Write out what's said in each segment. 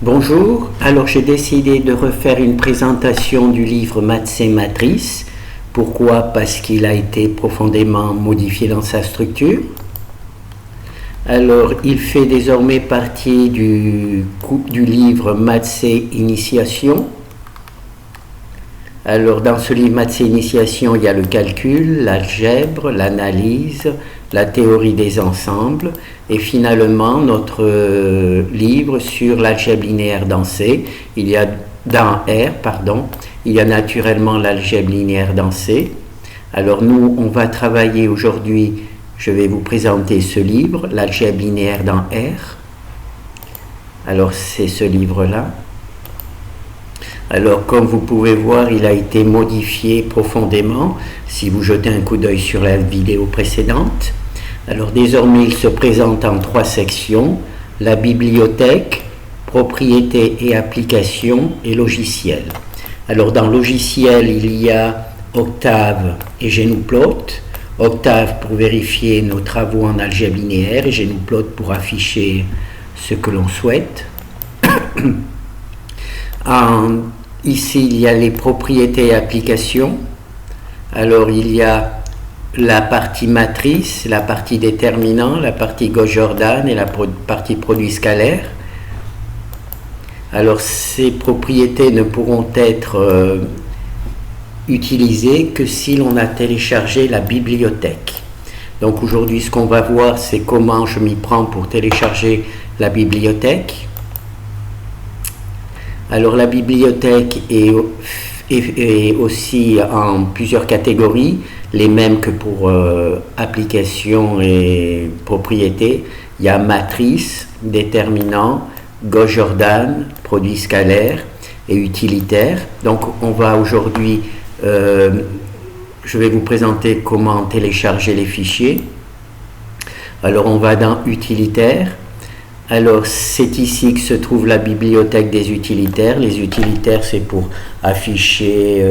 Bonjour, alors j'ai décidé de refaire une présentation du livre Maths et Matrices. Pourquoi? Parce qu'il a été profondément modifié dans sa structure. Alors il fait désormais partie du livre Maths et Initiation. Alors dans ce livre Maths et Initiation, il y a le calcul, l'algèbre, l'analyse, la théorie des ensembles et finalement notre livre sur l'algèbre linéaire dans C. Il y a naturellement l'algèbre linéaire dans C. Alors nous, on va travailler aujourd'hui, je vais vous présenter ce livre, l'algèbre linéaire dans R. Alors c'est ce livre-là. Alors, comme vous pouvez voir, il a été modifié profondément, si vous jetez un coup d'œil sur la vidéo précédente. Alors, désormais, il se présente en 3 sections, la bibliothèque, propriétés et applications et logiciel. Alors, dans logiciel, il y a Octave et GNUplot. Octave pour vérifier nos travaux en algèbre linéaire et GNUplot pour afficher ce que l'on souhaite. Ici, il y a les propriétés et applications. Alors, il y a la partie matrice, la partie déterminant, la partie Gauss-Jordan et la partie produit scalaire. Alors, ces propriétés ne pourront être utilisées que si l'on a téléchargé la bibliothèque. Donc, aujourd'hui, ce qu'on va voir, c'est comment je m'y prends pour télécharger la bibliothèque. Alors la bibliothèque est aussi en plusieurs catégories, les mêmes que pour applications et propriétés. Il y a matrice, déterminant, Gauss-Jordan, produit scalaire et utilitaire. Donc on va aujourd'hui, je vais vous présenter comment télécharger les fichiers. Alors on va dans utilitaire. Alors, c'est ici que se trouve la bibliothèque des utilitaires. Les utilitaires, c'est pour afficher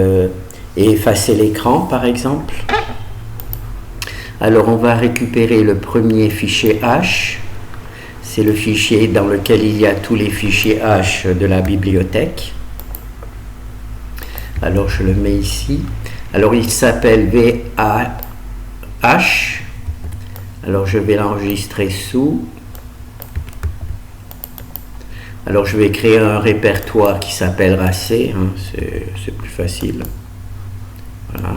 et effacer l'écran, par exemple. Alors, on va récupérer le premier fichier H. C'est le fichier dans lequel il y a tous les fichiers H de la bibliothèque. Alors, je le mets ici. Alors, il s'appelle VAH. Alors, je vais l'enregistrer sous. Alors je vais créer un répertoire qui s'appellera C, c'est plus facile. Voilà.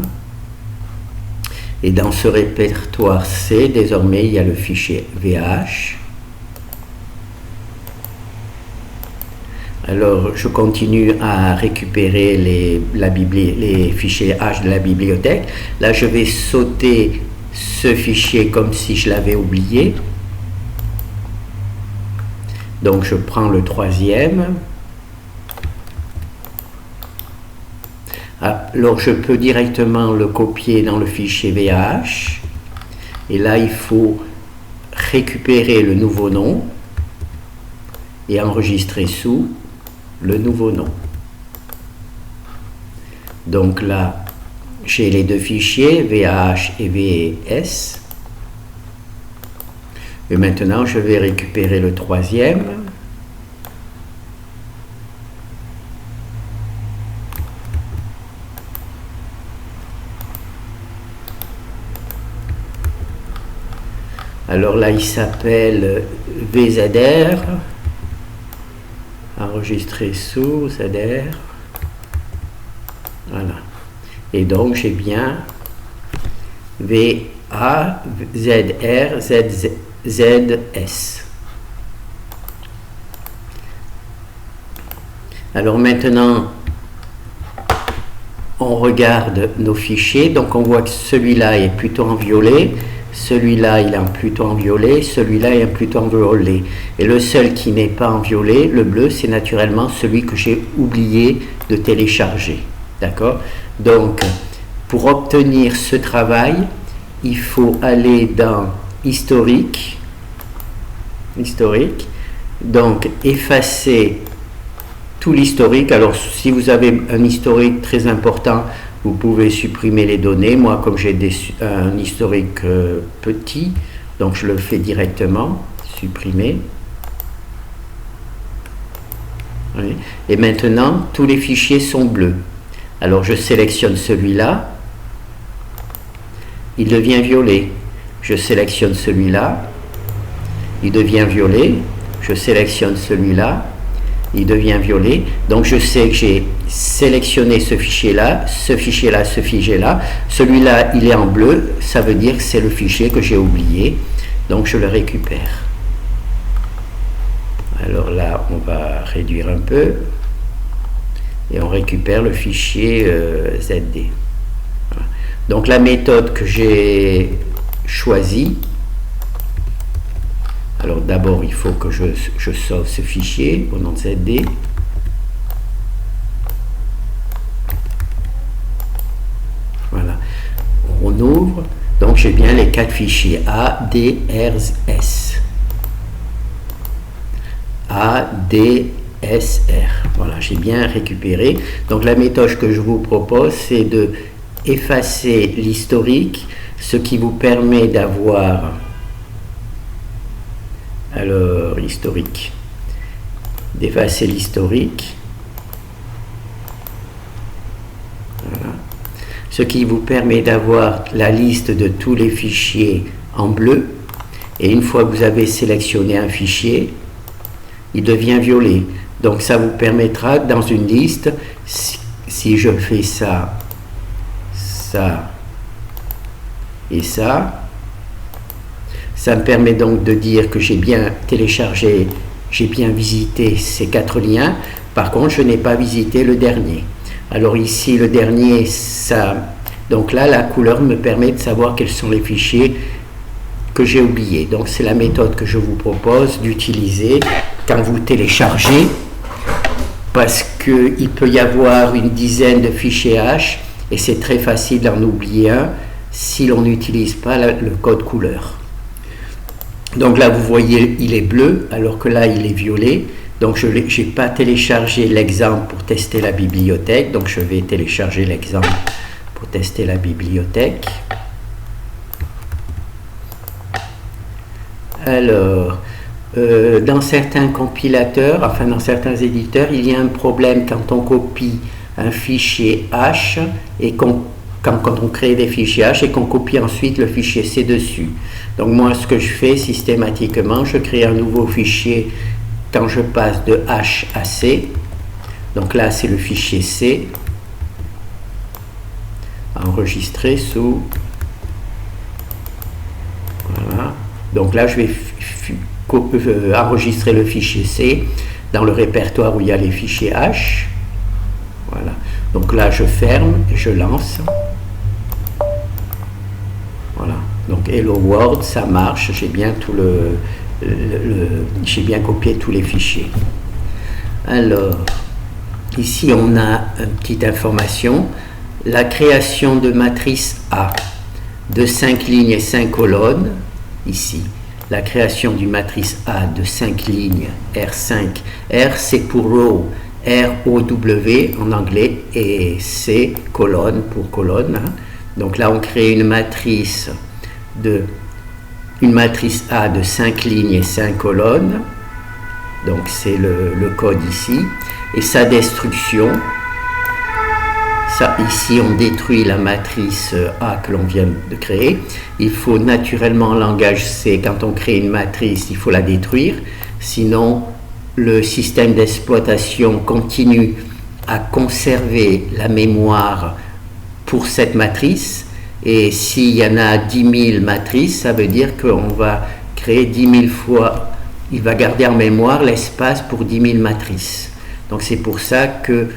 Et dans ce répertoire C, désormais, il y a le fichier VH. Alors je continue à récupérer les fichiers H de la bibliothèque. Là, je vais sauter ce fichier comme si je l'avais oublié. Donc je prends le troisième. Alors je peux directement le copier dans le fichier VH. Et là il faut récupérer le nouveau nom et enregistrer sous le nouveau nom. Donc là j'ai les 2 fichiers VH et VS. Et maintenant, je vais récupérer le troisième. Alors là, il s'appelle VZR. Enregistrer sous ZR. Voilà. Et donc, j'ai bien VA, ZR, ZS. Alors maintenant, on regarde nos fichiers. Donc on voit que celui-là est plutôt en violet, celui-là il est plutôt en violet, celui-là est plutôt en violet. Et le seul qui n'est pas en violet, le bleu, c'est naturellement celui que j'ai oublié de télécharger. D'accord? Donc, pour obtenir ce travail, il faut aller dans historique, donc effacer tout l'historique. Alors si vous avez un historique très important, vous pouvez supprimer les données. Moi, comme j'ai un historique petit, donc je le fais directement, supprimer. Oui. Et maintenant, tous les fichiers sont bleus. Alors je sélectionne celui-là, il devient violet. Je sélectionne celui-là, il devient violet. Je sélectionne celui-là, il devient violet. Donc je sais que j'ai sélectionné ce fichier-là, ce fichier-là, ce fichier-là. Celui-là, il est en bleu, ça veut dire que c'est le fichier que j'ai oublié. Donc je le récupère. Alors là, on va réduire un peu et on récupère le fichier ZD. Voilà. Donc la méthode que j'ai choisie, alors d'abord il faut que je sauve ce fichier au nom de ZD. Voilà, on ouvre, donc j'ai bien les 4 fichiers A, D, R, S. A, D, S, R. Voilà, j'ai bien récupéré. Donc la méthode que je vous propose, c'est de effacer l'historique, ce qui vous permet d'avoir, alors historique, d'effacer l'historique. Voilà. Ce qui vous permet d'avoir la liste de tous les fichiers en bleu. Et une fois que vous avez sélectionné un fichier, il devient violet. Donc ça vous permettra dans une liste, si je fais ça, ça et ça, ça me permet donc de dire que j'ai bien téléchargé, j'ai bien visité ces 4 liens. Par contre, je n'ai pas visité le dernier. Alors ici, le dernier, ça, donc là, la couleur me permet de savoir quels sont les fichiers que j'ai oubliés. Donc c'est la méthode que je vous propose d'utiliser quand vous téléchargez, parce qu'il peut y avoir une dizaine de fichiers H et c'est très facile d'en oublier un si l'on n'utilise pas le code couleur. Donc là vous voyez il est bleu alors que là il est violet. Donc je n'ai pas téléchargé l'exemple pour tester la bibliothèque, donc je vais télécharger l'exemple pour tester la bibliothèque. Alors dans certains compilateurs, enfin dans certains éditeurs, il y a un problème quand on copie un fichier H et quand on crée des fichiers H et qu'on copie ensuite le fichier C dessus. Donc moi ce que je fais systématiquement, je crée un nouveau fichier quand je passe de H à C. Donc là c'est le fichier C enregistré sous, voilà. Donc là je vais enregistrer le fichier C dans le répertoire où il y a les fichiers H. Voilà. Donc là je ferme et je lance. Voilà. Donc Hello World, ça marche. J'ai bien tout j'ai bien copié tous les fichiers. Alors ici on a une petite information. La création de matrice A de 5 lignes et 5 colonnes ici. La création d'une matrice A de 5 lignes, R5. R, c'est pour row, R-O-W en anglais, et C, colonne, pour colonne. Hein. Donc là, on crée une matrice A de 5 lignes et 5 colonnes. Donc c'est le code ici. Et sa destruction, ça, ici, on détruit la matrice A que l'on vient de créer. Il faut naturellement, en langage C, quand on crée une matrice, il faut la détruire. Sinon, le système d'exploitation continue à conserver la mémoire pour cette matrice. Et s'il y en a 10 000 matrices, ça veut dire qu'on va créer 10 000 fois. Il va garder en mémoire l'espace pour 10 000 matrices. Donc c'est pour ça que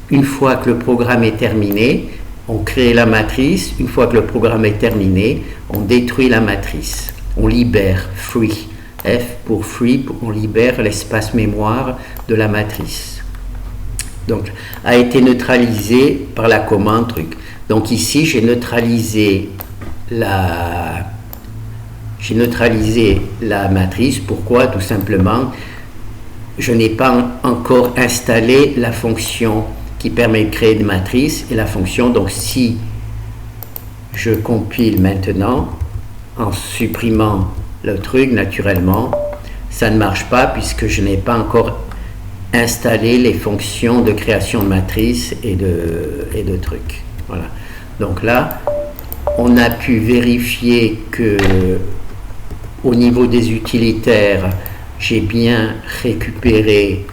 une fois que le programme est terminé, on crée la matrice. Une fois que le programme est terminé, on détruit la matrice. On libère free. F pour free, on libère l'espace mémoire de la matrice. Donc, a été neutralisé par la commande truc. Donc ici, j'ai neutralisé la matrice. Pourquoi? Tout simplement, je n'ai pas encore installé la fonction qui permet de créer une matrice et la fonction. Donc si je compile maintenant en supprimant le truc, naturellement ça ne marche pas puisque je n'ai pas encore installer les fonctions de création de matrices et de trucs. Voilà. Donc là, on a pu vérifier que au niveau des utilitaires, j'ai bien récupéré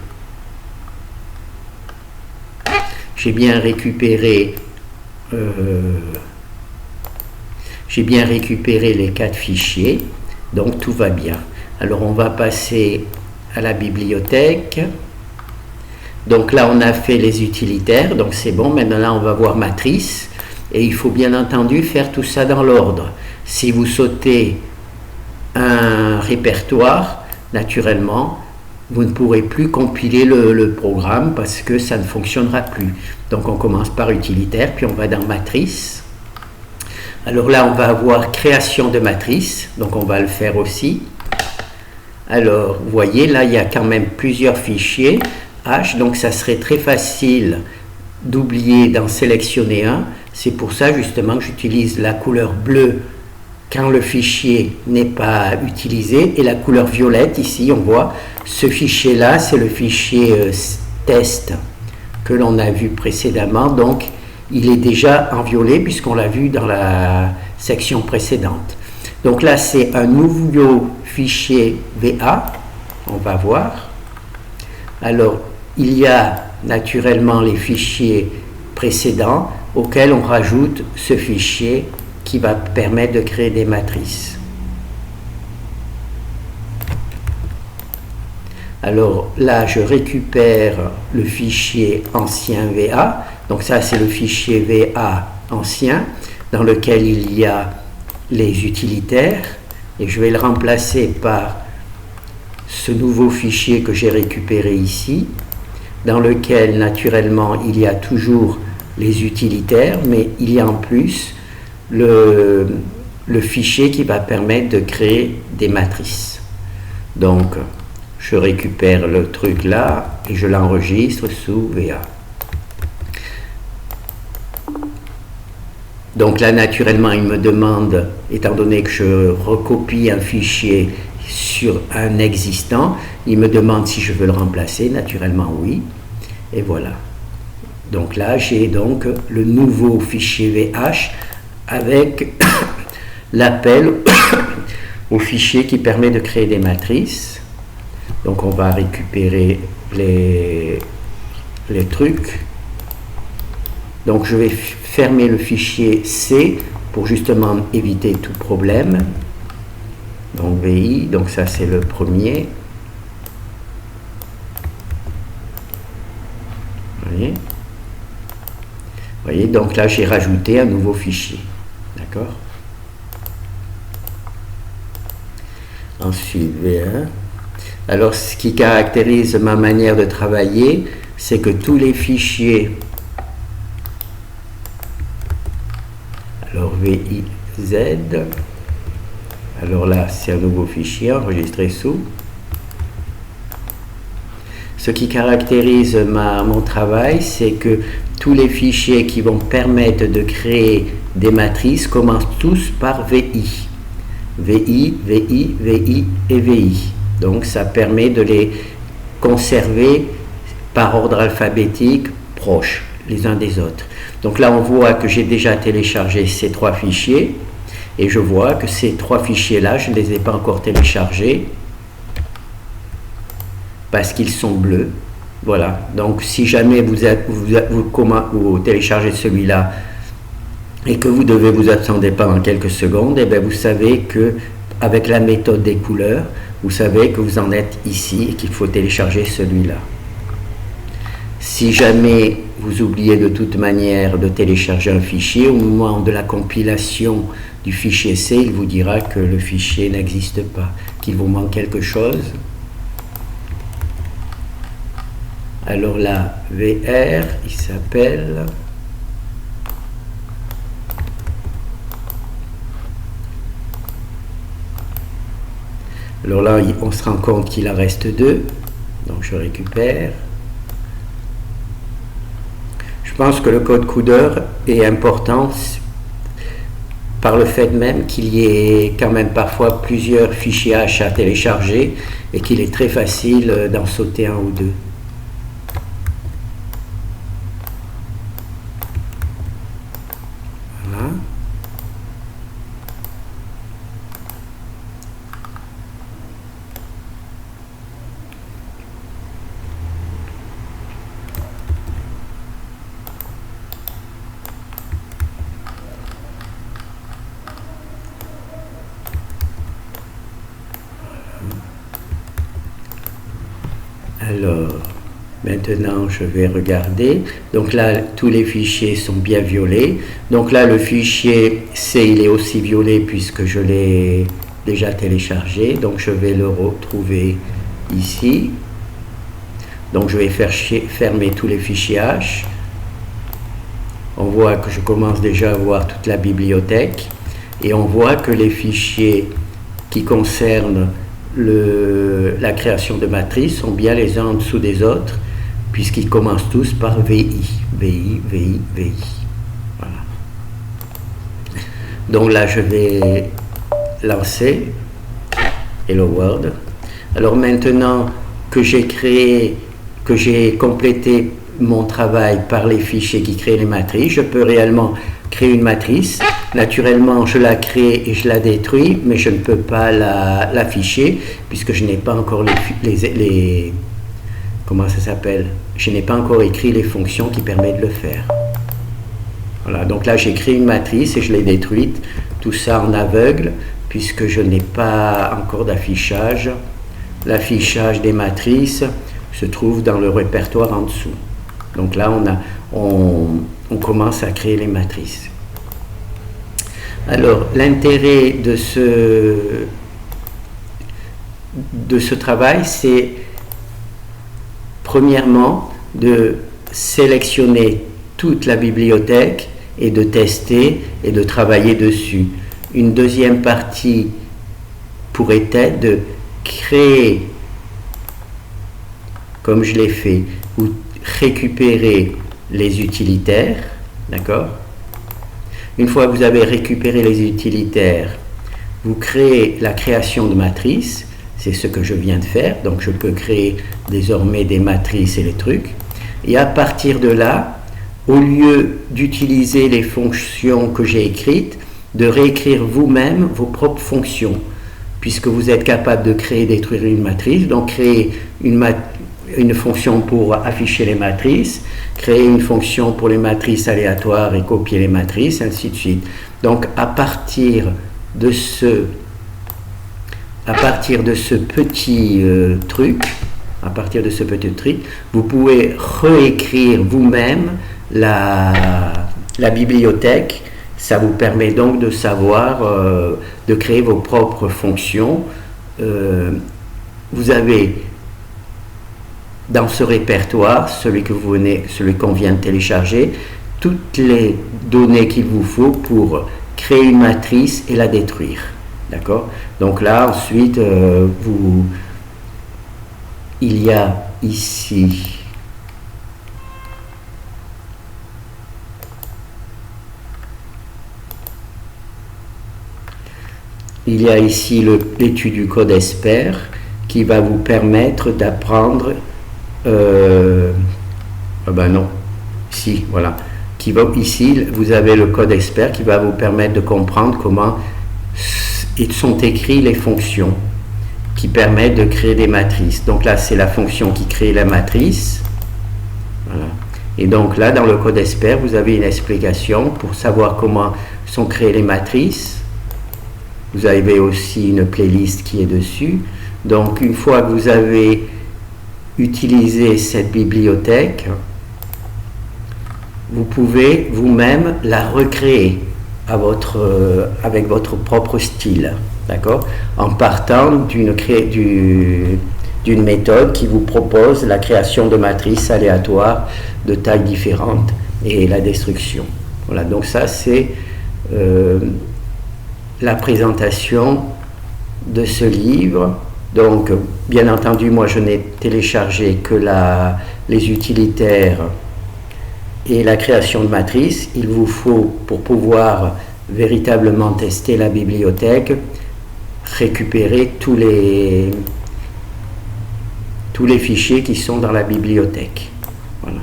les 4 fichiers, donc tout va bien. Alors on va passer à la bibliothèque. Donc là on a fait les utilitaires, donc c'est bon. Maintenant là on va voir matrice, et il faut bien entendu faire tout ça dans l'ordre. Si vous sautez un répertoire, naturellement vous ne pourrez plus compiler le programme parce que ça ne fonctionnera plus. Donc on commence par utilitaire, puis on va dans matrice. Alors là on va avoir création de matrice, donc on va le faire aussi. Alors vous voyez là il y a quand même plusieurs fichiers H, donc ça serait très facile d'oublier d'en sélectionner un. C'est pour ça justement que j'utilise la couleur bleue quand le fichier n'est pas utilisé, et la couleur violette ici, on voit ce fichier là, c'est le fichier test que l'on a vu précédemment, donc il est déjà en violet puisqu'on l'a vu dans la section précédente. Donc là c'est un nouveau fichier VA, on va voir. Alors il y a naturellement les fichiers précédents auxquels on rajoute ce fichier qui va permettre de créer des matrices. Alors là, je récupère le fichier ancien VA. Donc ça, c'est le fichier VA ancien dans lequel il y a les utilitaires. Et je vais le remplacer par ce nouveau fichier que j'ai récupéré ici, dans lequel, naturellement, il y a toujours les utilitaires, mais il y a en plus le fichier qui va permettre de créer des matrices. Donc je récupère le truc là et je l'enregistre sous VA. Donc là naturellement il me demande, étant donné que je recopie un fichier sur un existant, il me demande si je veux le remplacer. Naturellement oui, et voilà. Donc là j'ai donc le nouveau fichier VH avec l'appel au fichier qui permet de créer des matrices. Donc on va récupérer les trucs. Donc je vais fermer le fichier C pour justement éviter tout problème. Donc VI, donc ça c'est le premier. Vous voyez, donc là j'ai rajouté un nouveau fichier. D'accord. Ensuite V1. Alors ce qui caractérise ma manière de travailler, c'est que tous les fichiers, alors VIZ, alors là c'est un nouveau fichier enregistré sous. Ce qui caractérise mon travail, c'est que tous les fichiers qui vont permettre de créer des matrices commencent tous par VI. VI, VI, VI et VI. Donc ça permet de les conserver par ordre alphabétique proche les uns des autres. Donc là on voit que j'ai déjà téléchargé ces 3 fichiers et je vois que ces 3 fichiers là je ne les ai pas encore téléchargés parce qu'ils sont bleus. Voilà, donc si jamais vous téléchargez celui-là et que vous devez vous absenter pendant quelques secondes, et bien vous savez que avec la méthode des couleurs, vous savez que vous en êtes ici et qu'il faut télécharger celui-là. Si jamais vous oubliez de toute manière de télécharger un fichier, au moment de la compilation du fichier C, il vous dira que le fichier n'existe pas, qu'il vous manque quelque chose. Alors là, VR, il s'appelle... Alors là, on se rend compte qu'il en reste 2. Donc je récupère. Je pense que le code coudeur est important par le fait même qu'il y ait quand même parfois plusieurs fichiers H à télécharger et qu'il est très facile d'en sauter un ou deux. Alors, maintenant, je vais regarder. Donc là, tous les fichiers sont bien violets. Donc là, le fichier C, il est aussi violet puisque je l'ai déjà téléchargé. Donc je vais le retrouver ici. Donc je vais fermer tous les fichiers H. On voit que je commence déjà à voir toute la bibliothèque. Et on voit que les fichiers qui concernent la création de matrices sont bien les uns en dessous des autres, puisqu'ils commencent tous par VI. VI, VI, VI. Voilà. Donc là, je vais lancer Hello World. Alors maintenant que j'ai complété mon travail par les fichiers qui créent les matrices, je peux réellement créer une matrice. Naturellement, je la crée et je la détruis, mais je ne peux pas l'afficher puisque je n'ai pas encore les comment ça s'appelle? Je n'ai pas encore écrit les fonctions qui permettent de le faire. Voilà, donc là j'ai créé une matrice et je l'ai détruite, tout ça en aveugle puisque je n'ai pas encore d'affichage. L'affichage des matrices se trouve dans le répertoire en dessous. Donc là on commence à créer les matrices. Alors l'intérêt de ce travail, c'est premièrement de sélectionner toute la bibliothèque et de tester et de travailler dessus. Une deuxième partie pourrait être de créer, comme je l'ai fait, ou récupérer les utilitaires, d'accord? Une fois que vous avez récupéré les utilitaires, vous créez la création de matrices, c'est ce que je viens de faire, donc je peux créer désormais des matrices et les trucs, et à partir de là, au lieu d'utiliser les fonctions que j'ai écrites, de réécrire vous-même vos propres fonctions, puisque vous êtes capable de créer et détruire une matrice, donc créer une fonction pour afficher les matrices, créer une fonction pour les matrices aléatoires et copier les matrices, ainsi de suite. Donc à partir de ce petit truc, vous pouvez réécrire vous-même la bibliothèque. Ça vous permet donc de savoir, de créer vos propres fonctions. Vous avez dans ce répertoire, celui qu'on vient de télécharger, toutes les données qu'il vous faut pour créer une matrice et la détruire. D'accord? Donc là, ensuite, il y a ici l'étude du code ESPER qui va vous permettre d'apprendre ici vous avez le code ESPER qui va vous permettre de comprendre comment sont écrites les fonctions qui permettent de créer des matrices. Donc là c'est la fonction qui crée la matrice, voilà. Et donc là dans le code ESPER vous avez une explication pour savoir comment sont créées les matrices. Vous avez aussi une playlist qui est dessus. Donc une fois que vous avez utilisé cette bibliothèque, vous pouvez vous-même la recréer avec votre propre style, d'accord? En partant d'une méthode qui vous propose la création de matrices aléatoires de tailles différentes et la destruction. Voilà, donc ça c'est la présentation de ce livre. Donc bien entendu moi je n'ai téléchargé que les utilitaires et la création de matrices. Il vous faut, pour pouvoir véritablement tester la bibliothèque, récupérer tous les fichiers qui sont dans la bibliothèque. Voilà.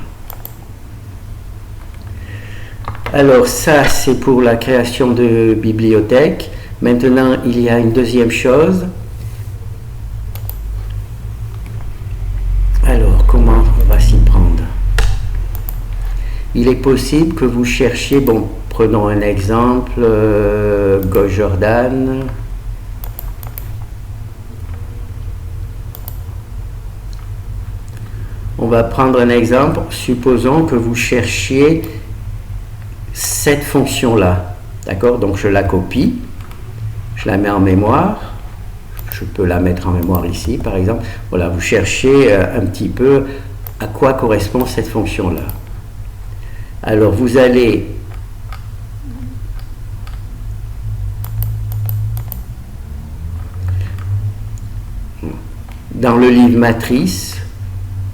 Alors ça c'est pour la création de bibliothèque. Maintenant il y a une deuxième chose. Alors comment on va s'y prendre? Il est possible que vous cherchiez, bon prenons un exemple, GoJordan. on va prendre un exemple. Supposons que vous cherchiez cette fonction-là. D'accord? Donc je la copie, je la mets en mémoire. Je peux la mettre en mémoire ici, par exemple. Voilà, vous cherchez un petit peu à quoi correspond cette fonction-là. Alors vous allez dans le livre matrice,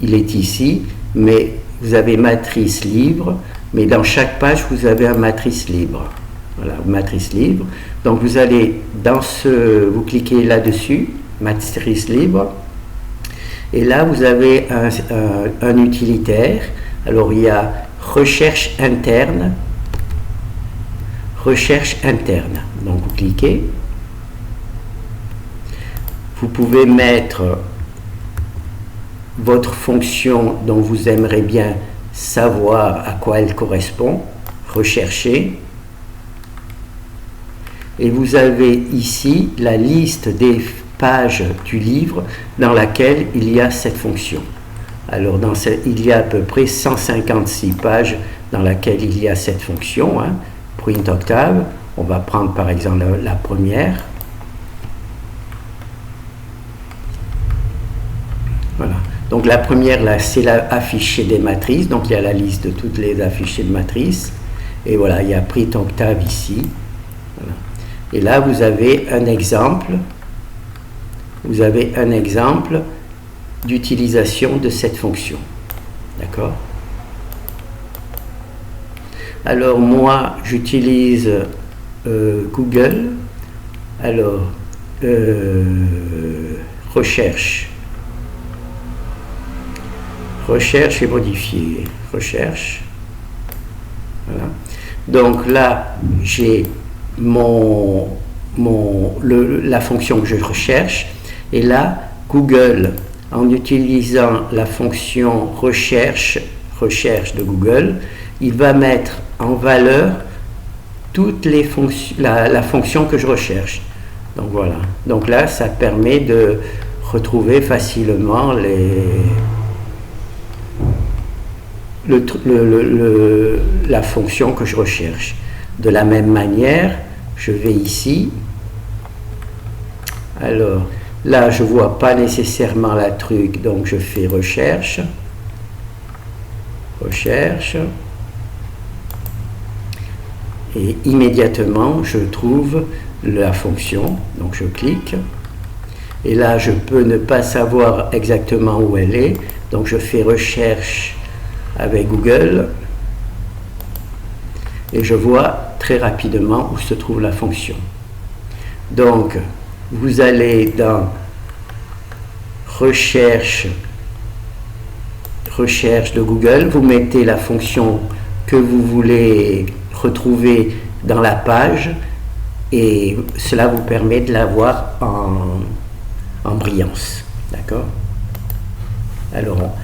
il est ici, mais vous avez matrice livre, mais dans chaque page vous avez un matrice libre. Voilà, matrice libre. Donc vous allez vous cliquez là-dessus, matrice libre, et là vous avez un utilitaire. Alors il y a recherche interne. Donc vous cliquez. Vous pouvez mettre votre fonction dont vous aimeriez bien savoir à quoi elle correspond, rechercher. Et vous avez ici la liste des pages du livre dans laquelle il y a cette fonction. Alors il y a à peu près 156 pages dans laquelle il y a cette fonction, hein, print octave. On va prendre par exemple la première. Voilà. Donc la première, là, c'est l'affiché des matrices. Donc il y a la liste de toutes les affichés de matrices. Et voilà, il y a print octave ici. Voilà. Et là, vous avez un exemple. Vous avez un exemple d'utilisation de cette fonction. D'accord? Alors moi, j'utilise Google. Alors, recherche et modifier. Recherche. Voilà. Donc là, j'ai la fonction que je recherche. Et là, Google, en utilisant la fonction recherche de Google, il va mettre en valeur toutes les fonctions, la fonction que je recherche. Donc voilà. Donc là, ça permet de retrouver facilement la fonction que je recherche. De la même manière, je vais ici. Alors, là, je ne vois pas nécessairement la truc, donc je fais recherche. Et immédiatement, je trouve la fonction. Donc, je clique. Et là, je peux ne pas savoir exactement où elle est. Donc, je fais recherche avec Google. Et je vois très rapidement où se trouve la fonction. Donc, vous allez dans recherche de Google, vous mettez la fonction que vous voulez retrouver dans la page et cela vous permet de la voir en brillance. D'accord? Alors,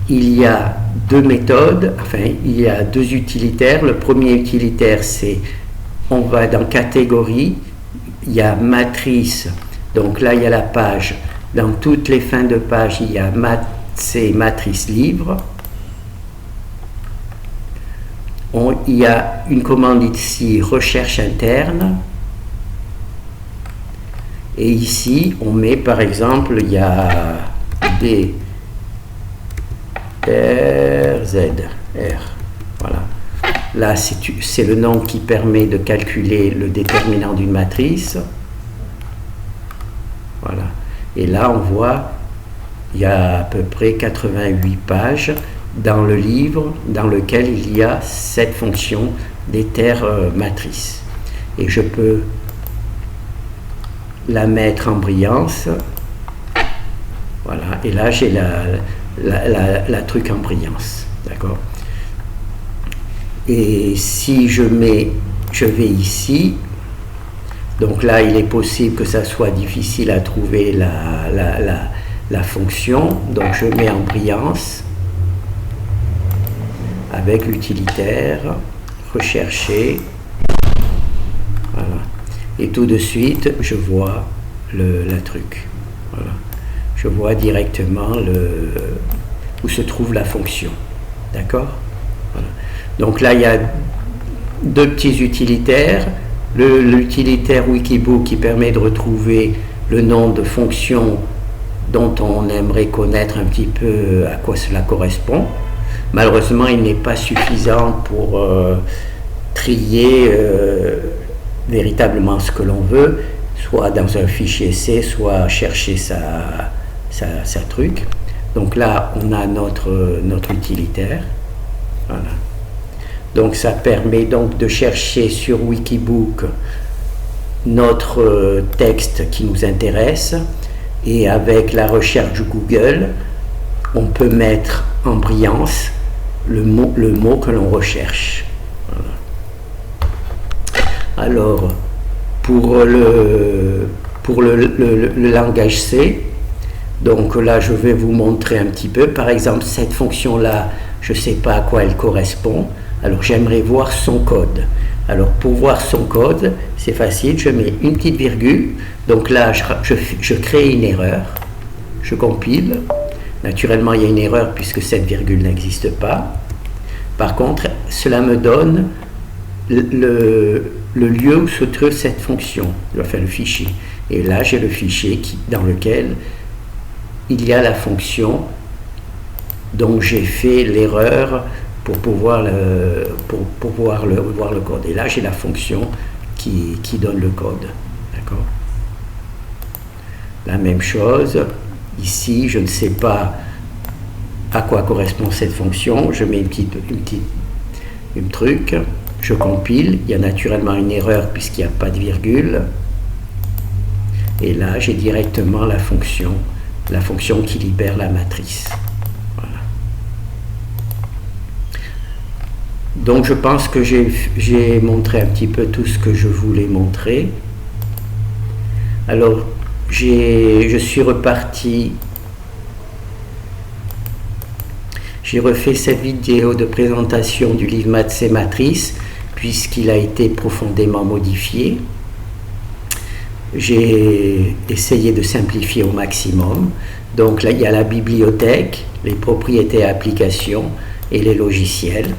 il y a deux méthodes, enfin, il y a deux utilitaires. Le premier utilitaire, c'est, on va dans catégorie, il y a matrice, donc là, il y a la page. Dans toutes les fins de page, il y a matrice livre. Il y a une commande ici, recherche interne. Et ici, on met par exemple, il y a D, R, Z, R. Voilà. Là, c'est le nom qui permet de calculer le déterminant d'une matrice. Voilà. Et là, on voit, il y a à peu près 88 pages dans le livre dans lequel il y a cette fonction déter matrice. Et je peux la mettre en brillance. Voilà. Et là, j'ai la truc en brillance. D'accord? Et si je vais ici, donc là, il est possible que ça soit difficile à trouver la fonction. Donc, je mets en brillance avec l'utilitaire, rechercher. Voilà. Et tout de suite, je vois la truc. Voilà. Je vois directement où se trouve la fonction. D'accord? Voilà. Donc là, il y a deux petits utilitaires. L'utilitaire Wikibook qui permet de retrouver le nom de fonction dont on aimerait connaître un petit peu à quoi cela correspond. Malheureusement, il n'est pas suffisant pour trier véritablement ce que l'on veut, soit dans un fichier C, soit chercher sa truc. Donc là, on a notre utilitaire. Voilà. Donc ça permet donc de chercher sur Wikibook notre texte qui nous intéresse, et avec la recherche Google, on peut mettre en brillance le mot que l'on recherche. Voilà. Alors, pour le langage C, donc là je vais vous montrer un petit peu. Par exemple, cette fonction-là, je ne sais pas à quoi elle correspond, alors j'aimerais voir son code. Alors pour voir son code, c'est facile, je mets une petite virgule, donc là je crée une erreur, je compile. Naturellement il y a une erreur puisque cette virgule n'existe pas. Par contre, cela me donne le lieu où se trouve cette fonction, enfin le fichier. Et là j'ai le fichier dans lequel il y a la fonction dont j'ai fait l'erreur pour pouvoir voir le code. Et là, j'ai la fonction qui donne le code. D'accord? La même chose, ici, je ne sais pas à quoi correspond cette fonction. Je mets une truc, je compile. Il y a naturellement une erreur puisqu'il n'y a pas de virgule. Et là, j'ai directement la fonction qui libère la matrice. Donc je pense que j'ai montré un petit peu tout ce que je voulais montrer. Alors je suis reparti, j'ai refait cette vidéo de présentation du livre Maths et Matrices puisqu'il a été profondément modifié. J'ai essayé de simplifier au maximum. Donc là il y a la bibliothèque, les propriétés et applications et les logiciels.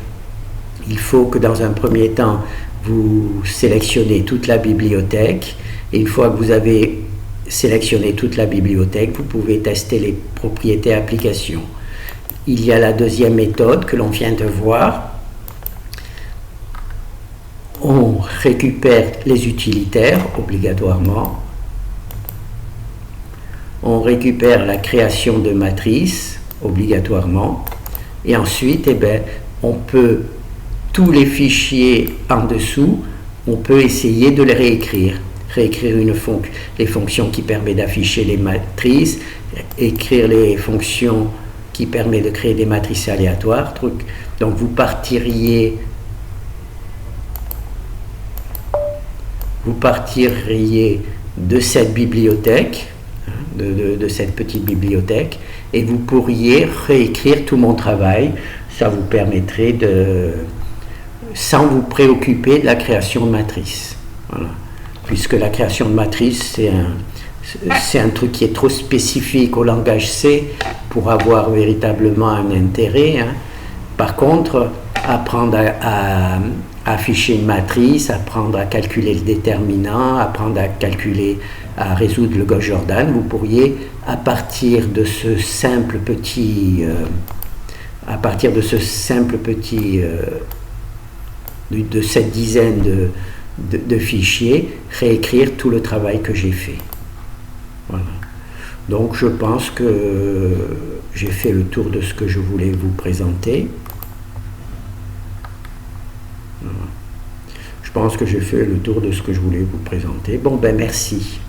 Il faut que dans un premier temps, vous sélectionnez toute la bibliothèque, et une fois que vous avez sélectionné toute la bibliothèque, vous pouvez tester les propriétés applications. Il y a la deuxième méthode que l'on vient de voir. On récupère les utilitaires obligatoirement. On récupère la création de matrices obligatoirement. Et ensuite, on peut tous les fichiers en dessous, on peut essayer de les réécrire. Réécrire les fonctions qui permettent d'afficher les matrices, écrire les fonctions qui permettent de créer des matrices aléatoires. Donc vous partiriez de cette bibliothèque, de cette petite bibliothèque, et vous pourriez réécrire tout mon travail. Ça vous permettrait sans vous préoccuper de la création de matrices. Voilà. Puisque la création de matrices, c'est un truc qui est trop spécifique au langage C pour avoir véritablement un intérêt. Hein. Par contre, apprendre à afficher une matrice, apprendre à calculer le déterminant, apprendre à résoudre le Gauss-Jordan, vous pourriez, à partir de ce simple petit de cette dizaine de fichiers, réécrire tout le travail que j'ai fait. Voilà. Donc je pense que j'ai fait le tour de ce que je voulais vous présenter. Voilà. Je pense que j'ai fait le tour de ce que je voulais vous présenter. Bon, ben merci.